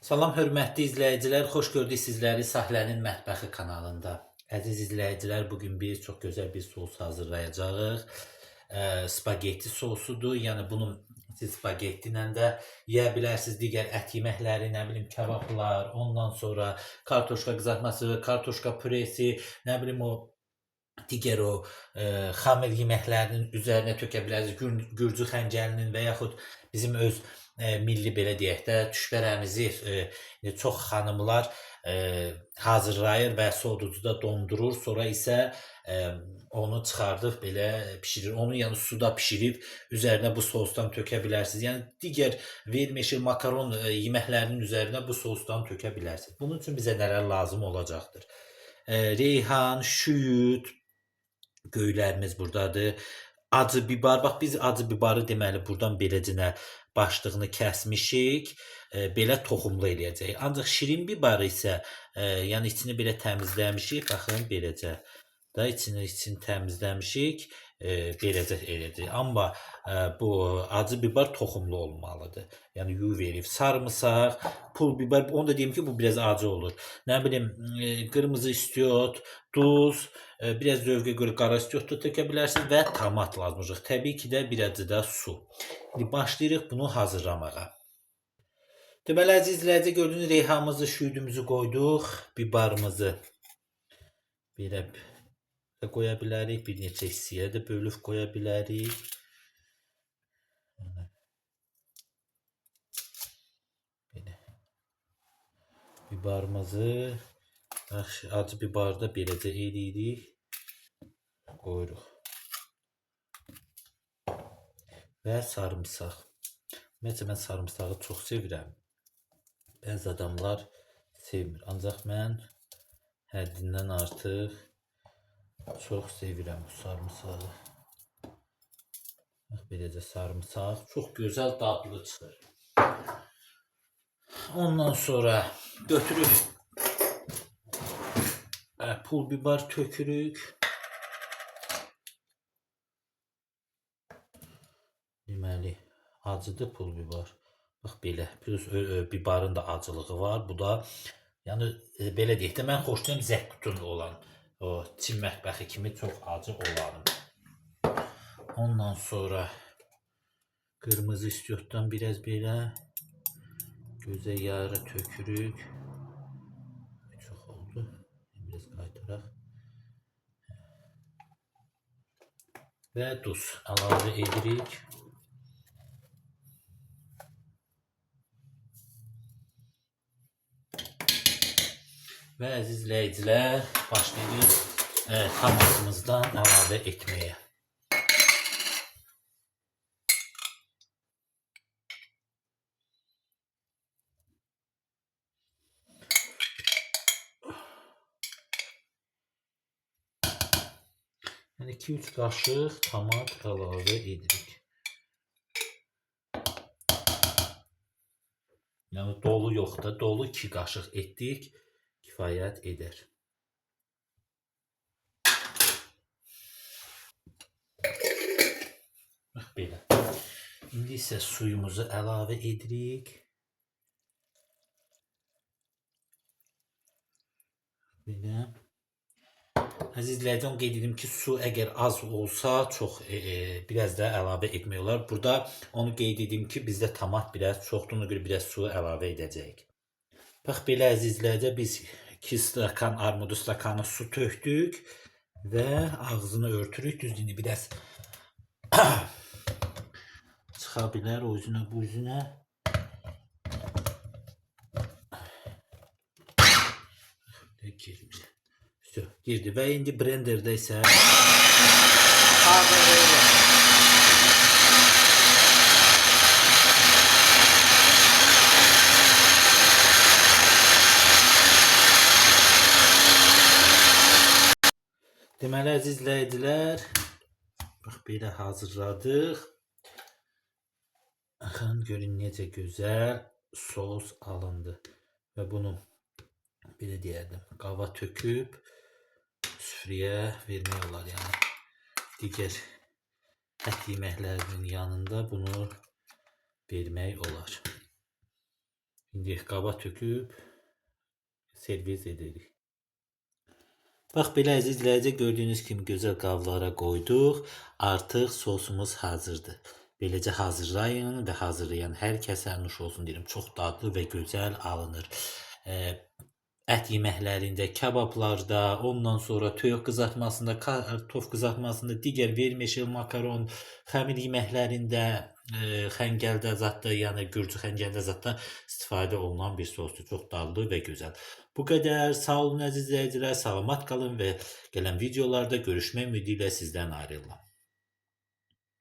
Salam hörmətli izləyicilər, xoş gördük sizləri Sahlənin Mətbəxi kanalında. Əziz izləyicilər, bugün biz çox gözəl bir sos hazırlayacağıq. Spagetti sosudur. Yəni bunu siz spagetti ilə də yeyə bilərsiniz. Digər ət yeməkləri, nə bilim kebablar, ondan sonra kartoşka qızartması, kartoşka püresi, nə bilim o digər o xamir yeməklərinin üzərinə tökə bilərsiniz. Gürcü xəncəlinin və yaxud bizim öz milli belə deyək də düşbərəmizi çox xanımlar hazırlayır və soğuducuda dondurur. Sonra isə onu çıxardıb belə bişirir. Onu yəni suda bişirib üzərinə bu sosdan tökə bilərsiniz. Yəni digər vermişi makaron yeməklərinin üzərinə bu sosdan tökə bilərsiniz. Bunun üçün bizə nələr lazım olacaqdır? Reyhan, şüyüd, göylərimiz buradadır. Acı bibar, bax biz acı bibarı deməli buradan beləcinə başlığını kəsmişik. Belə toxumlu eləyəcəyik. Ancaq şirin bibarı isə yəni içini belə təmizləmişik. Baxın beləcə da içini təmizləmişik. Beləcə eləyəcəyik. Amma bu acı bibar toxumlu olmalıdır. Yəni yuv verib sarımsaq, pul biber, onu da deyim ki bu biraz acı olur. Nə bilim qırmızı istiot, duz, biraz zövqə görə qara istiot da tökə bilərsiniz və tomat lazım olacaq. Təbii ki də birazcık da su. İndi başlayırıq bunu hazırlamağa. Deməli əziz izləyici, gördüyünüz reyhanımızı, şüydümüzü qoyduq, bibarımızı belə qoya bilərik, bir neçə hissəyə də bölüb qoya bilərik. Belə bibarımızı acı bibarı da beləcə eləyirik, qoyuruq. Və sarımsaq. Ümumiyyətlə mən sarımsağı çox sevirəm. Bəzi adamlar sevmir. Ancaq mən həddindən artıq çox sevirəm bu sarımsağı. Bax beləcə sarımsaq çox gözəl dadlı çıxır. Ondan sonra götürüb pul biber tökürük. Deməli acıdır pul biber. Bax belə. Plus bibarın da acılığı var. Bu da yəni belə deyək də mən xoşlayıram zəqqutunlu olan. O Çin mətbəxi kimi çox acı olanı. Ondan sonra qırmızı istiotdan biraz belə gözə yarı tökürük. Çox oldu. Biraz qaytaraq. Və duz əlavə edirik. Və əziz izləyicilər, başlayırıq tomatımızdan əlavə etməyə. Yəni 2-3 qaşıq tomat əlavə edirik. Yəni dolu yox da, dolu 2 qaşıq etdik, kifayət edər. Bax belə. İndi isə suyumuzu əlavə edirik. Belə. Əziz izləyicilər, qeyd edim ki, su əgər az olsa çox biraz da əlavə etmək olar. Burada onu qeyd edim ki, bizdə tomat biraz çoxdur, ona görə biraz su əlavə edəcəyik. Bax belə əziz izləyicilər, biz 2 stakan armudu stakanı su tökdük və ağzını örtürük. Düz indi biraz çıxa bilər o üzünə bu üzünə. Girdi və indi blenderdə isə deməli əziz izləyicilər, bax belə hazırladıq. Baxın görün necə gözəl sos alındı və bunu belə deyərdim, qaba töküb süfrəyə vermək olar. Yəni digər ət yeməklərinin yanında bunu vermək olar. İndi qaba töküb servis edirik. Bax belə əziz izləyicilər, gördüyünüz kimi gözəl qablara qoyduq. Artıq sosumuz hazırdır. Beləcə hazırlayın və hazırlayan hər kəsə nuş olsun deyirəm. Çox dadlı və gözəl alınır. Ət yeməklərində, kabablarda, ondan sonra toyuq qızartmasında, kartof qızartmasında, digər vermişil, makaron, xəmir yeməklərində, xəngəldə zətdə, yəni gürcü xəngəldə zətdə istifadə olunan bir sosdur. Çox dadlı və gözəl. Bu qədər. Sağ olun əziz izləyicilər, salamat qalın və gələn videolarda görüşmək ümidi ilə sizdən ayrılıram.